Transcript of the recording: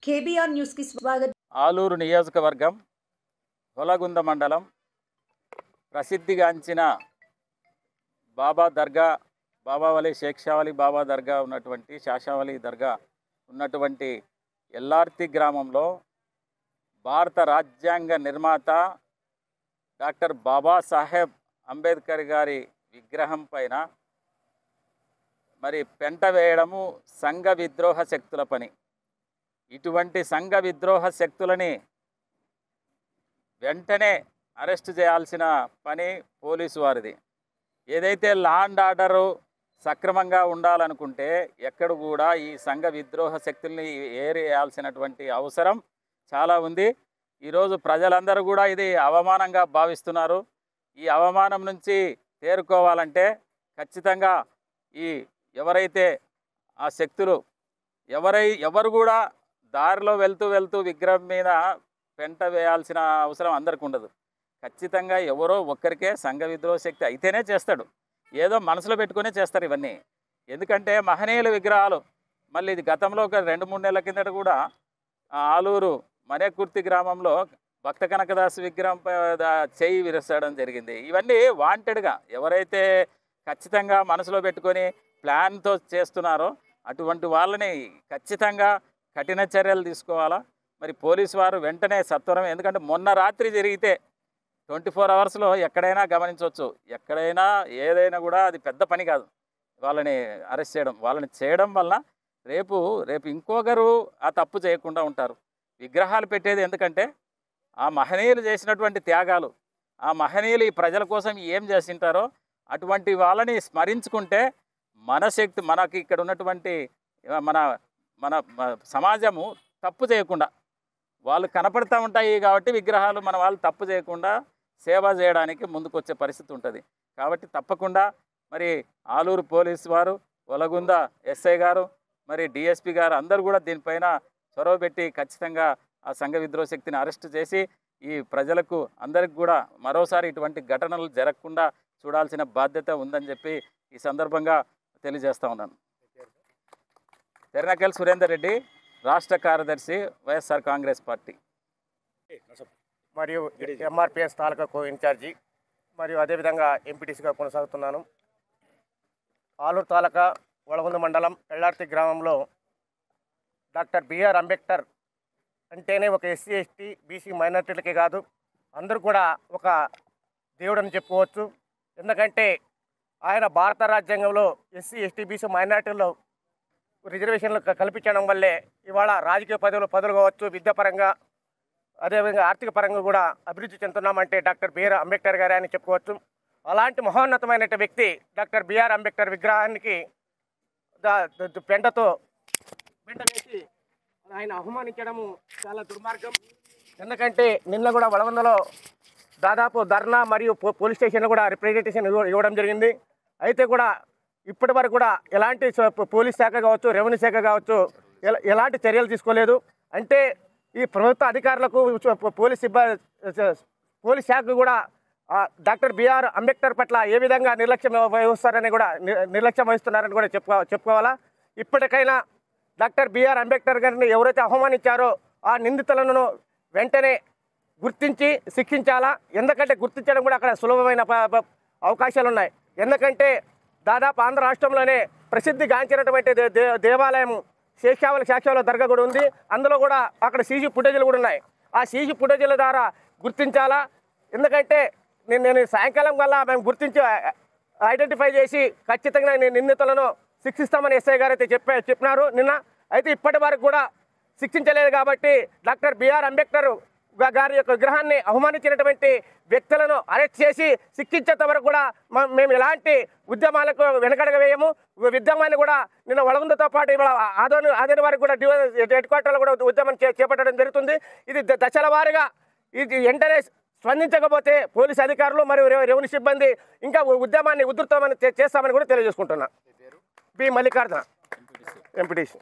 KBR news కి స్వాగతం. ఆలూరు నియోజకవర్గం హొలగుంద మండలం ప్రసిద్ధిగాంచిన బాబా దర్గా, బాబావలి శేషావలి బాబా దర్గా ఉన్నటువంటి శాషావలి దర్గా ఉన్నటువంటి ఎల్లార్తి గ్రామంలో భారత రాజ్యాంగ నిర్మాత డాక్టర్ బాబాసాహెబ్ అంబేద్కర్ గారి విగ్రహం పైన మరి పెంట వేయడము సంఘ విద్రోహ శక్తుల పని. ఇటువంటి సంఘ విద్రోహ శక్తులని వెంటనే అరెస్ట్ చేయాల్సిన పని పోలీసు వారిది. ఏదైతే లా అండ్ ఆర్డరు సక్రమంగా ఉండాలనుకుంటే ఎక్కడ కూడా ఈ సంఘ విద్రోహ శక్తుల్ని ఏరేయాల్సినటువంటి అవసరం చాలా ఉంది. ఈరోజు ప్రజలందరూ కూడా ఇది అవమానంగా భావిస్తున్నారు. ఈ అవమానం నుంచి తేరుకోవాలంటే ఖచ్చితంగా ఈ ఎవరైతే ఆ శక్తులు ఎవరు కూడా దారిలో వెళ్తూ విగ్రహం మీద పెంట వేయాల్సిన అవసరం అందరికి ఉండదు. ఖచ్చితంగా ఎవరో ఒక్కరికే సంఘ విద్రోహ శక్తి అయితేనే చేస్తాడు. ఏదో మనసులో పెట్టుకునే చేస్తారు ఇవన్నీ. ఎందుకంటే మహనీయుల విగ్రహాలు మళ్ళీ ఇది గతంలో ఒక 2-3 నెలల కిందట కూడా ఆలూరు మనేకుర్తి గ్రామంలో భక్త కనకదాసు విగ్రహం చేయి విరసడం జరిగింది. ఇవన్నీ వాంటెడ్గా ఎవరైతే ఖచ్చితంగా మనసులో పెట్టుకొని ప్లాన్తో చేస్తున్నారో అటువంటి వాళ్ళని ఖచ్చితంగా కఠిన చర్యలు తీసుకోవాలా. మరి పోలీసు వారు వెంటనే సత్వరం, ఎందుకంటే మొన్న రాత్రి జరిగితే 24 అవర్స్లో ఎక్కడైనా గమనించవచ్చు. ఎక్కడైనా ఏదైనా కూడా అది పెద్ద పని కాదు వాళ్ళని అరెస్ట్ చేయడం. వాళ్ళని చేయడం వల్ల రేపు ఇంకొకరు ఆ తప్పు చేయకుండా ఉంటారు. విగ్రహాలు పెట్టేది ఎందుకంటే ఆ మహనీయులు చేసినటువంటి త్యాగాలు, ఆ మహనీయులు ఈ ప్రజల కోసం ఏం చేసింటారో అటువంటి వాళ్ళని స్మరించుకుంటే మన శక్తి, మనకి ఇక్కడ ఉన్నటువంటి మన మన సమాజము తప్పు చేయకుండా, వాళ్ళు కనపడుతూ ఉంటాయి కాబట్టి విగ్రహాలు మన వాళ్ళు తప్పు చేయకుండా సేవ చేయడానికి ముందుకు వచ్చే పరిస్థితి ఉంటుంది. కాబట్టి తప్పకుండా మరి ఆలూరు పోలీసు వారు, ఒలగుంద ఎస్ఐ గారు, మరి డిఎస్పి గారు అందరూ కూడా దీనిపైన చొరవ పెట్టి ఖచ్చితంగా ఆ సంఘ విద్రోహ శక్తిని అరెస్ట్ చేసి ఈ ప్రజలకు అందరికి కూడా మరోసారి ఇటువంటి ఘటనలు జరగకుండా చూడాల్సిన బాధ్యత ఉందని చెప్పి ఈ సందర్భంగా తెలియజేస్తూ ఉన్నాను. తెరనకల్ సురేందర్ రెడ్డి, రాష్ట్ర కార్యదర్శి, వైఎస్ఆర్ కాంగ్రెస్ పార్టీ మరియు ఎంఆర్పిఎస్ తాలూకా కో ఇన్ఛార్జి మరియు అదేవిధంగా ఎంపీటీసీగా కొనసాగుతున్నాను. ఆలూరు తాలూకా ఒలగుంద మండలం ఎల్లార్తి గ్రామంలో డాక్టర్ బిఆర్ అంబేద్కర్ అంటేనే ఒక ఎస్సీ ఎస్టీ బీసీ మైనారిటీలకే కాదు అందరూ కూడా ఒక దేవుడని చెప్పుకోవచ్చు. ఎందుకంటే ఆయన భారత రాజ్యాంగంలో ఎస్సీ ఎస్టీ బీసీ మైనారిటీల్లో రిజర్వేషన్లు కల్పించడం వల్లే ఇవాళ రాజకీయ పదవులు కావచ్చు, విద్యాపరంగా అదేవిధంగా ఆర్థిక పరంగా కూడా అభివృద్ధి చెందుతున్నామంటే డాక్టర్ బిఆర్ అంబేద్కర్ గారే అని చెప్పుకోవచ్చు. అలాంటి మహోన్నతమైన వ్యక్తి డాక్టర్ బిఆర్ అంబేద్కర్ విగ్రహానికి పెంట వేసి ఆయన అవమానించడము చాలా దుర్మార్గం. ఎందుకంటే నిన్న కూడా వడవందలో దాదాపు ధర్నా మరియు పోలీస్ స్టేషన్లో కూడా రిప్రజెంటేషన్ ఇవ్వడం జరిగింది. అయితే కూడా ఇప్పటి వరకు కూడా ఎలాంటి పోలీస్ శాఖ కావచ్చు, రెవెన్యూ శాఖ కావచ్చు ఎలాంటి చర్యలు తీసుకోలేదు. అంటే ఈ ప్రభుత్వ అధికారులకు పోలీస్ శాఖ కూడా డాక్టర్ బిఆర్ అంబేద్కర్ పట్ల ఏ విధంగా నిర్లక్ష్యం వహిస్తున్నారని కూడా చెప్పుకోవాలా. ఇప్పటికైనా డాక్టర్ బిఆర్ అంబేద్కర్ గారిని ఎవరైతే అవమానించారో ఆ నిందితులను వెంటనే గుర్తించి శిక్షించాలా. ఎందుకంటే గుర్తించడం కూడా అక్కడ సులభమైన అవకాశాలు ఉన్నాయి. ఎందుకంటే దాదాపు ఆంధ్ర రాష్ట్రంలోనే ప్రసిద్ధిగాంచినటువంటి దేవాలయం శాషావలి దర్గా కూడా ఉంది. అందులో కూడా అక్కడ సీసీ ఫుటేజీలు కూడా ఉన్నాయి. ఆ సీసీ ఫుటేజీల ద్వారా గుర్తించాలా. ఎందుకంటే నేను సాయంకాలం వల్ల మేము గుర్తించి ఐడెంటిఫై చేసి ఖచ్చితంగా నిందితులను శిక్షిస్తామని ఎస్ఐ గారు అయితే చెప్పినారు నిన్న. అయితే ఇప్పటి వరకు కూడా శిక్షించలేదు. కాబట్టి డాక్టర్ బిఆర్ అంబేద్కర్ గారి యొక్క విగ్రహాన్ని అవమానించినటువంటి వ్యక్తులను అరెస్ట్ చేసి శిక్షించేంత వరకు కూడా మేము ఎలాంటి ఉద్యమాలకు వెనకడగ వేయము. ఉద్యమాన్ని కూడా నిన్న ఒలగుందతో పాటు ఇవాళ ఆదోని వారికి కూడా హెడ్ క్వార్టర్లో కూడా ఉద్యమం చేపట్టడం జరుగుతుంది. ఇది దశల వారీగా ఇది వెంటనే స్పందించకపోతే పోలీసు అధికారులు మరియు రెవెన్యూ సిబ్బంది ఇంకా ఉద్యమాన్ని ఉధృతమని చేస్తామని కూడా తెలియజేసుకుంటున్నా. B Mallikarjuna, MPTC.